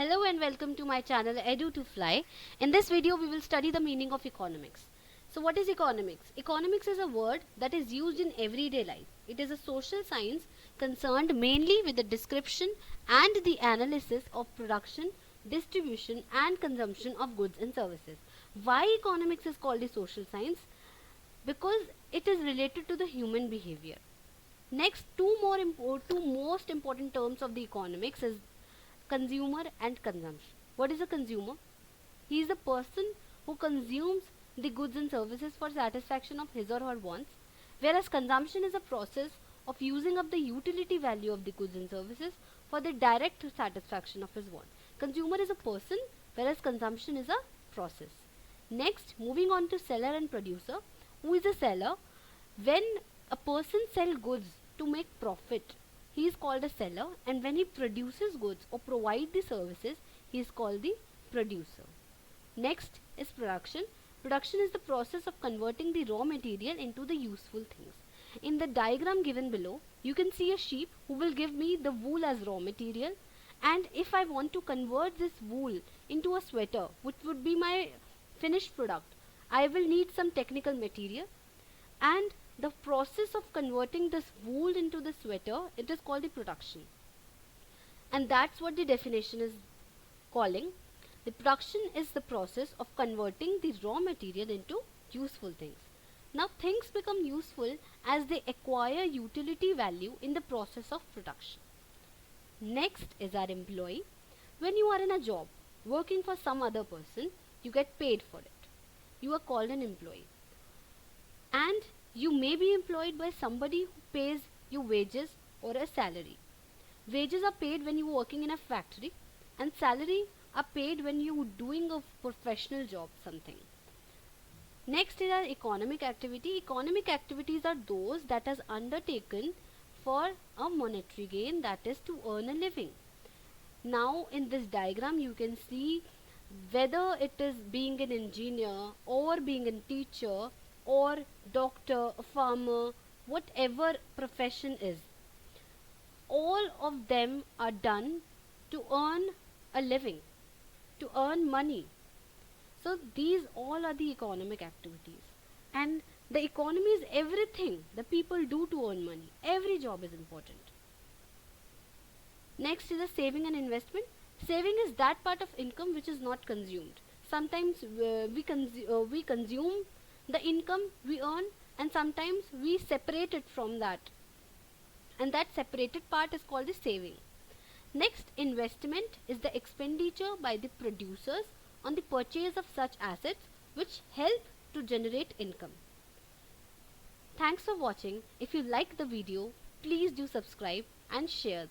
Hello and welcome to my channel Edu2Fly. In this video we will study the meaning of economics. So what is economics? Economics is a word that is used in everyday life. It is a social science concerned mainly with the description and the analysis of production, distribution and consumption of goods and services. Why economics is called a social science? Because it is related to the human behavior. Next, two most important terms of the economics is consumer and consumption. What is a consumer? He is a person who consumes the goods and services for satisfaction of his or her wants, whereas consumption is a process of using up the utility value of the goods and services for the direct satisfaction of his want. Consumer is a person, whereas consumption is a process. Next, moving on to seller and producer. Who is a seller? When a person sells goods to make profit, he is called a seller, and when he produces goods or provide the services, he is called the producer. Next is production. Production is the process of converting the raw material into the useful things. In the diagram given below, you can see a sheep who will give me the wool as raw material, and if I want to convert this wool into a sweater, which would be my finished product, I will need some technical material, and the process of converting this wool into the sweater, it is called the production. And that's what the definition is calling. The production is the process of converting the raw material into useful things. Now things become useful as they acquire utility value in the process of production. Next is our employee. When you are in a job working for some other person, you get paid for it. You are called an employee. And you may be employed by somebody who pays you wages or a salary. Wages are paid when you are working in a factory, and salary are paid when you are doing a professional job, something. Next is our economic activity. Economic activities are those that is undertaken for a monetary gain, that is to earn a living. Now in this diagram you can see whether it is being an engineer or being a teacher or doctor, a farmer, whatever profession is, all of them are done to earn a living, to earn money. So these all are the economic activities, and the economy is everything the people do to earn money. Every job is important. Next is a saving and investment. Saving is that part of income which is not consumed. Sometimes we consume the income we earn, and sometimes we separate it from that, and that separated part is called the saving. Next, investment is the expenditure by the producers on the purchase of such assets which help to generate income. Thanks for watching. If you like the video, please do subscribe and share.